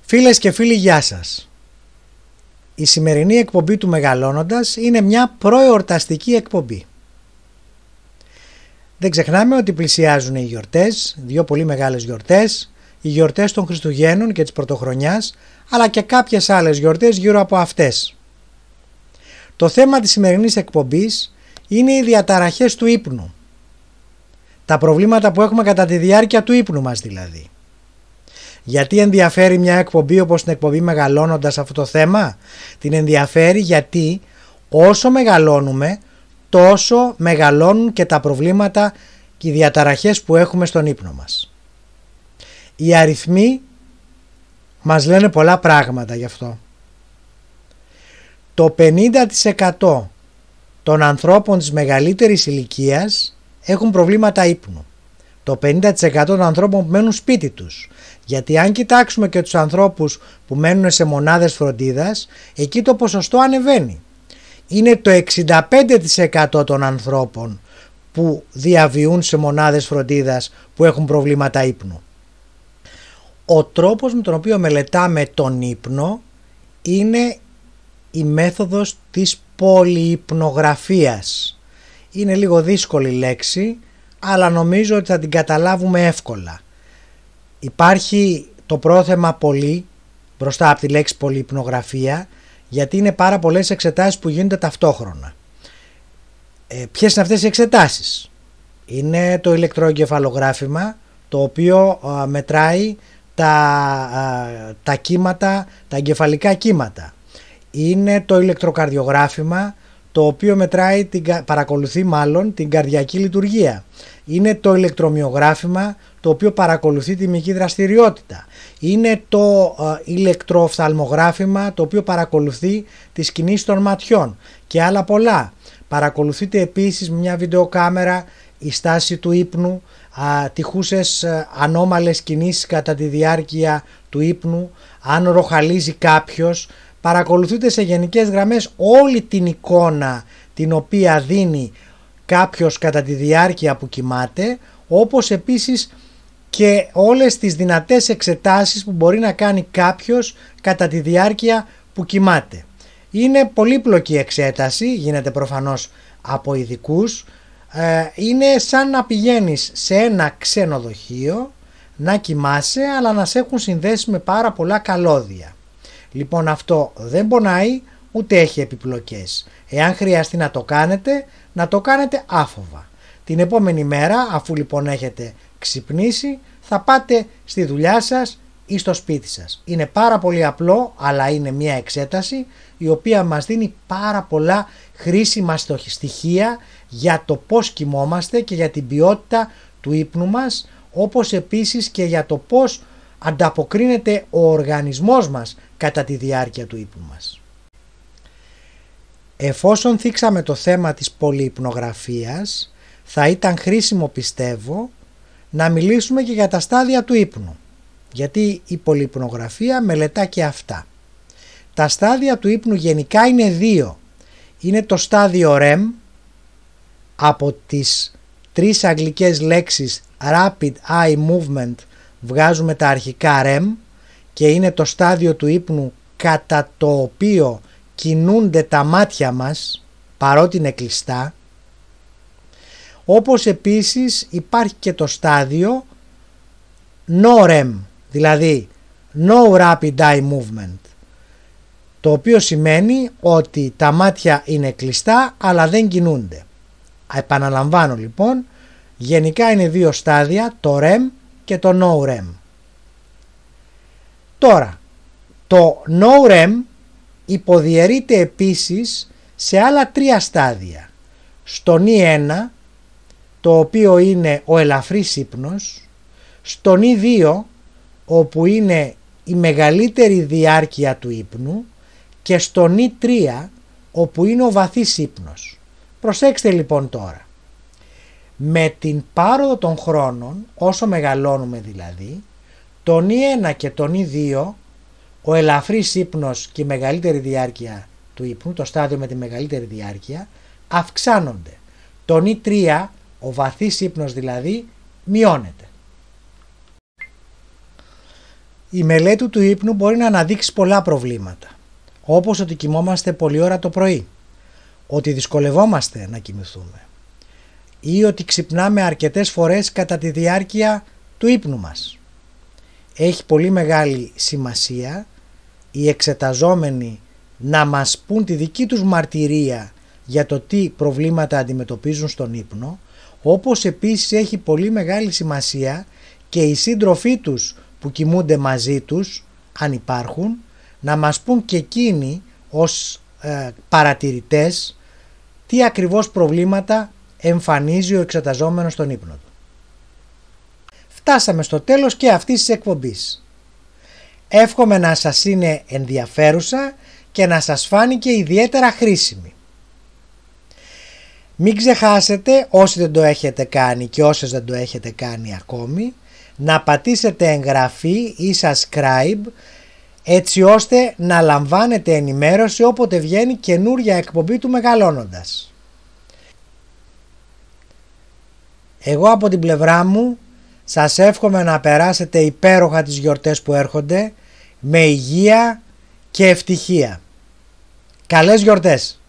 Φίλες και φίλοι, γεια σας. Η σημερινή εκπομπή του Μεγαλώνοντας είναι μια προεορταστική εκπομπή. Δεν ξεχνάμε ότι πλησιάζουν οι γιορτές, δύο πολύ μεγάλες γιορτές, οι γιορτές των Χριστουγέννων και της Πρωτοχρονιάς, αλλά και κάποιες άλλες γιορτές γύρω από αυτές. Το θέμα της σημερινής εκπομπής είναι οι διαταραχές του ύπνου. Τα προβλήματα που έχουμε κατά τη διάρκεια του ύπνου μας δηλαδή. Γιατί ενδιαφέρει μια εκπομπή όπως την εκπομπή Μεγαλώνοντας αυτό το θέμα? Την ενδιαφέρει γιατί όσο μεγαλώνουμε τόσο μεγαλώνουν και τα προβλήματα και οι διαταραχές που έχουμε στον ύπνο μας. Οι αριθμοί μας λένε πολλά πράγματα γι' αυτό. Το 50% των ανθρώπων της μεγαλύτερης ηλικίας έχουν προβλήματα ύπνου. Το 50% των ανθρώπων που μένουν σπίτι τους. Γιατί αν κοιτάξουμε και τους ανθρώπους που μένουν σε μονάδες φροντίδας, εκεί το ποσοστό ανεβαίνει. Είναι το 65% των ανθρώπων που διαβιούν σε μονάδες φροντίδας που έχουν προβλήματα ύπνου. Ο τρόπος με τον οποίο μελετάμε τον ύπνο είναι η μέθοδος της πολυυπνογραφίας. Είναι λίγο δύσκολη λέξη, αλλά νομίζω ότι θα την καταλάβουμε εύκολα. Υπάρχει το πρόθεμα πολύ μπροστά από τη λέξη πολυυπνογραφία, γιατί είναι πάρα πολλές εξετάσεις που γίνονται ταυτόχρονα. Ποιες είναι αυτές οι εξετάσεις? Είναι το ηλεκτροεγκεφαλογράφημα, το οποίο μετράει τα κύματα, τα εγκεφαλικά κύματα. Είναι το ηλεκτροκαρδιογράφημα, το οποίο παρακολουθεί την καρδιακή λειτουργία. Είναι το ηλεκτρομυογράφημα, το οποίο παρακολουθεί τη μυϊκή δραστηριότητα. Είναι το ηλεκτροοφθαλμογράφημα, το οποίο παρακολουθεί τις κινήσεις των ματιών και άλλα πολλά. Παρακολουθείται επίσης με μια βιντεοκάμερα η στάση του ύπνου, τυχούσες ανώμαλες κινήσεις κατά τη διάρκεια του ύπνου, αν ροχαλίζει κάποιος. Παρακολουθείτε σε γενικές γραμμές όλη την εικόνα την οποία δίνει κάποιος κατά τη διάρκεια που κοιμάται, όπως επίσης και όλες τις δυνατές εξετάσεις που μπορεί να κάνει κάποιος κατά τη διάρκεια που κοιμάται. Είναι πολύπλοκη εξέταση, γίνεται προφανώς από ειδικούς. Είναι σαν να πηγαίνεις σε ένα ξενοδοχείο να κοιμάσαι, αλλά να σε έχουν συνδέσει με πάρα πολλά καλώδια. Λοιπόν, αυτό δεν πονάει ούτε έχει επιπλοκές. Εάν χρειαστεί να το κάνετε άφοβα. Την επόμενη μέρα, αφού λοιπόν έχετε ξυπνήσει, θα πάτε στη δουλειά σας ή στο σπίτι σας. Είναι πάρα πολύ απλό, αλλά είναι μια εξέταση η οποία μας δίνει πάρα πολλά χρήσιμα στοιχεία για το πώς κοιμόμαστε και για την ποιότητα του ύπνου μας, όπως επίσης και για το πώς ανταποκρίνεται ο οργανισμός μας κατά τη διάρκεια του ύπνου μας. Εφόσον θίξαμε το θέμα της πολυυπνογραφίας, θα ήταν χρήσιμο, πιστεύω, να μιλήσουμε και για τα στάδια του ύπνου, γιατί η πολυυπνογραφία μελετά και αυτά. Τα στάδια του ύπνου γενικά είναι δύο. Είναι το στάδιο REM, από τις τρεις αγγλικές λέξεις Rapid Eye Movement βγάζουμε τα αρχικά REM, και είναι το στάδιο του ύπνου κατά το οποίο κινούνται τα μάτια μας παρότι είναι κλειστά. Όπως επίσης υπάρχει και το στάδιο No REM, δηλαδή No Rapid Eye Movement, το οποίο σημαίνει ότι τα μάτια είναι κλειστά αλλά δεν κινούνται. Επαναλαμβάνω λοιπόν, γενικά είναι δύο στάδια, το REM και το No REM. Τώρα, το No REM υποδιαιρείται επίσης σε άλλα τρία στάδια. Στο E1, το οποίο είναι ο ελαφρύς ύπνος, στο E2, όπου είναι η μεγαλύτερη διάρκεια του ύπνου, και στο E3, όπου είναι ο βαθύς ύπνος. Προσέξτε λοιπόν τώρα. Με την πάροδο των χρόνων, όσο μεγαλώνουμε δηλαδή, τον E1 και τον E2, ο ελαφρύς ύπνος και η μεγαλύτερη διάρκεια του ύπνου, το στάδιο με τη μεγαλύτερη διάρκεια, αυξάνονται. Τον E3, ο βαθύς ύπνος δηλαδή, μειώνεται. Η μελέτη του ύπνου μπορεί να αναδείξει πολλά προβλήματα, όπως ότι κοιμόμαστε πολλή ώρα το πρωί, ότι δυσκολευόμαστε να κοιμηθούμε ή ότι ξυπνάμε αρκετές φορές κατά τη διάρκεια του ύπνου μας. Έχει πολύ μεγάλη σημασία οι εξεταζόμενοι να μας πούν τη δική τους μαρτυρία για το τι προβλήματα αντιμετωπίζουν στον ύπνο, όπως επίσης έχει πολύ μεγάλη σημασία και οι σύντροφοί τους που κοιμούνται μαζί τους, αν υπάρχουν, να μας πούν και εκείνοι ως παρατηρητές τι ακριβώς προβλήματα εμφανίζει ο εξεταζόμενος στον ύπνο του. Φτάσαμε στο τέλος και αυτής της εκπομπής. Εύχομαι να σας είναι ενδιαφέρουσα και να σας φάνηκε ιδιαίτερα χρήσιμη. Μην ξεχάσετε, όσοι δεν το έχετε κάνει και όσες δεν το έχετε κάνει ακόμη, να πατήσετε εγγραφή ή subscribe, έτσι ώστε να λαμβάνετε ενημέρωση όποτε βγαίνει καινούρια εκπομπή του Μεγαλώνοντας. Εγώ από την πλευρά μου σας εύχομαι να περάσετε υπέροχα τις γιορτές που έρχονται, με υγεία και ευτυχία. Καλές γιορτές!